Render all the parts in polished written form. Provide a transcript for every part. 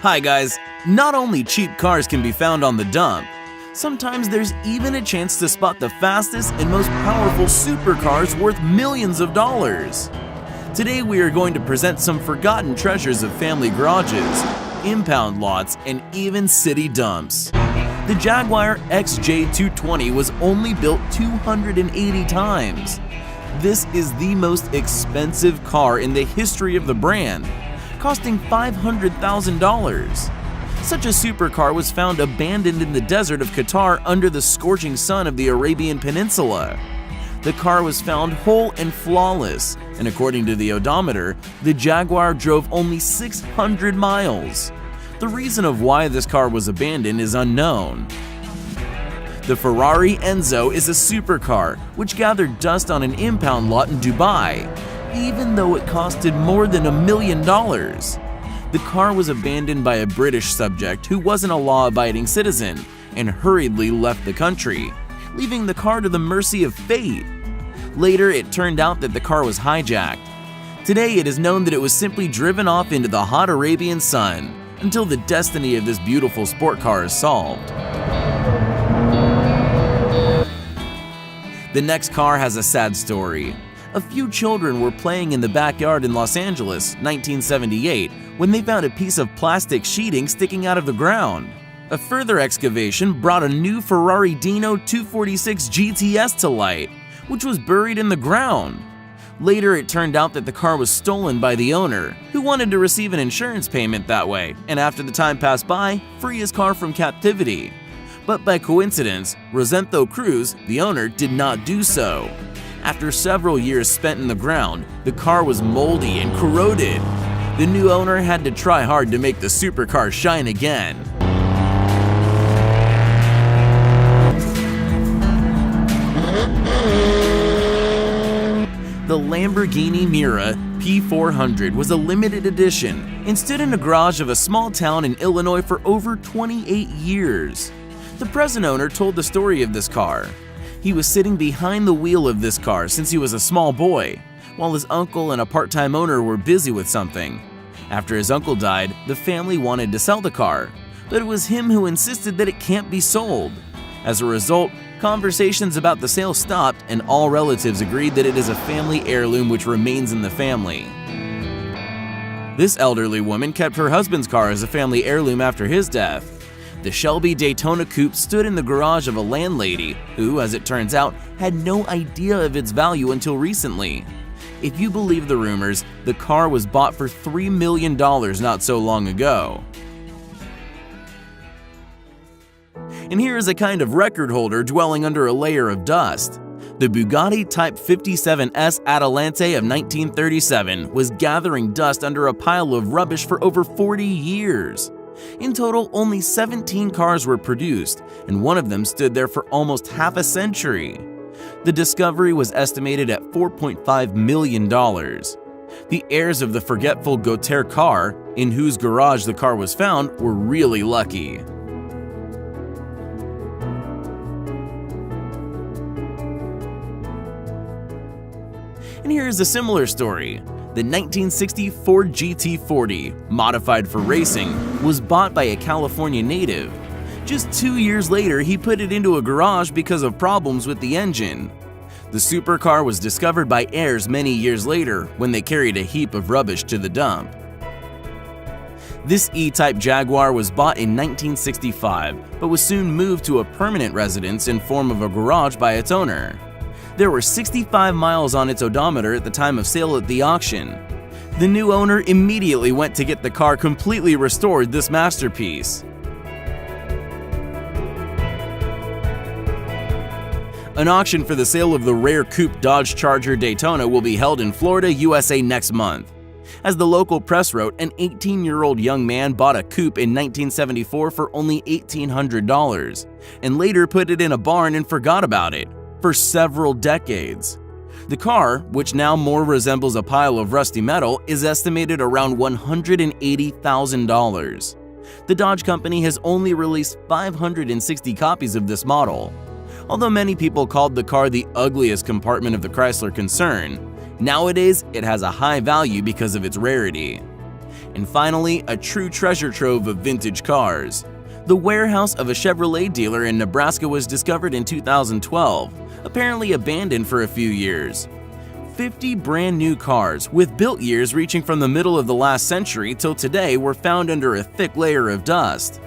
Hi guys, not only cheap cars can be found on the dump, sometimes there's even a chance to spot the fastest and most powerful supercars worth millions of dollars. Today we are going to present some forgotten treasures of family garages, impound lots, and even city dumps. The Jaguar XJ220 was only built 280 times. This is the most expensive car in the history of the brand, costing $500,000. Such a supercar was found abandoned in the desert of Qatar under the scorching sun of the Arabian Peninsula. The car was found whole and flawless, and according to the odometer, the Jaguar drove only 600 miles. The reason of why this car was abandoned is unknown. The Ferrari Enzo is a supercar which gathered dust on an impound lot in Dubai, even though it costed more than $1 million. The car was abandoned by a British subject who wasn't a law-abiding citizen and hurriedly left the country, leaving the car to the mercy of fate. Later, it turned out that the car was hijacked. Today, it is known that it was simply driven off into the hot Arabian sun until the destiny of this beautiful sport car is solved. The next car has a sad story. A few children were playing in the backyard in Los Angeles, 1978, when they found a piece of plastic sheeting sticking out of the ground. A further excavation brought a new Ferrari Dino 246 GTS to light, which was buried in the ground. Later, it turned out that the car was stolen by the owner, who wanted to receive an insurance payment that way, and after the time passed by, free his car from captivity. But by coincidence, Rosendo Cruz, the owner, did not do so. After several years spent in the ground, the car was moldy and corroded. The new owner had to try hard to make the supercar shine again. The Lamborghini Mera P400 was a limited edition and stood in a garage of a small town in Illinois for over 28 years. The present owner told the story of this car. He was sitting behind the wheel of this car since he was a small boy, while his uncle and a part-time owner were busy with something. After his uncle died, the family wanted to sell the car, but it was him who insisted that it can't be sold. As a result, conversations about the sale stopped and all relatives agreed that it is a family heirloom which remains in the family. This elderly woman kept her husband's car as a family heirloom after his death. The Shelby Daytona Coupe stood in the garage of a landlady who, as it turns out, had no idea of its value until recently. If you believe the rumors, the car was bought for $3 million not so long ago. And here is a kind of record holder dwelling under a layer of dust. The Bugatti Type 57S Adelante of 1937 was gathering dust under a pile of rubbish for over 40 years. In total, only 17 cars were produced, and one of them stood there for almost half a century. The discovery was estimated at $4.5 million. The heirs of the forgetful Gautier car, in whose garage the car was found, were really lucky. And here is a similar story. The 1960 Ford GT40, modified for racing, was bought by a California native. Just 2 years later, he put it into a garage because of problems with the engine. The supercar was discovered by heirs many years later when they carried a heap of rubbish to the dump. This E-Type Jaguar was bought in 1965, but was soon moved to a permanent residence in form of a garage by its owner. There were 65 miles on its odometer at the time of sale at the auction. The new owner immediately went to get the car completely restored, this masterpiece. An auction for the sale of the rare Coupe Dodge Charger Daytona will be held in Florida, USA next month. As the local press wrote, an 18-year-old young man bought a Coupe in 1974 for only $1,800 and later put it in a barn and forgot about it for several decades. The car, which now more resembles a pile of rusty metal, is estimated around $180,000. The Dodge company has only released 560 copies of this model. Although many people called the car the ugliest compartment of the Chrysler concern, nowadays it has a high value because of its rarity. And finally, a true treasure trove of vintage cars. The warehouse of a Chevrolet dealer in Nebraska was discovered in 2012, apparently abandoned for a few years. 50 brand new cars with built years reaching from the middle of the last century till today were found under a thick layer of dust.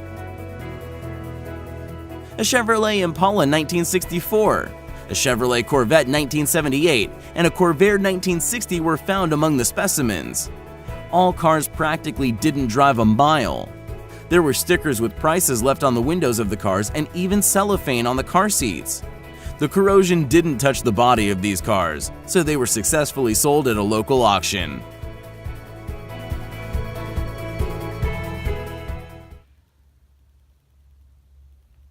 A Chevrolet Impala 1964, a Chevrolet Corvette 1978, and a Corvair 1960 were found among the specimens. All cars practically didn't drive a mile. There were stickers with prices left on the windows of the cars and even cellophane on the car seats. The corrosion didn't touch the body of these cars, so they were successfully sold at a local auction.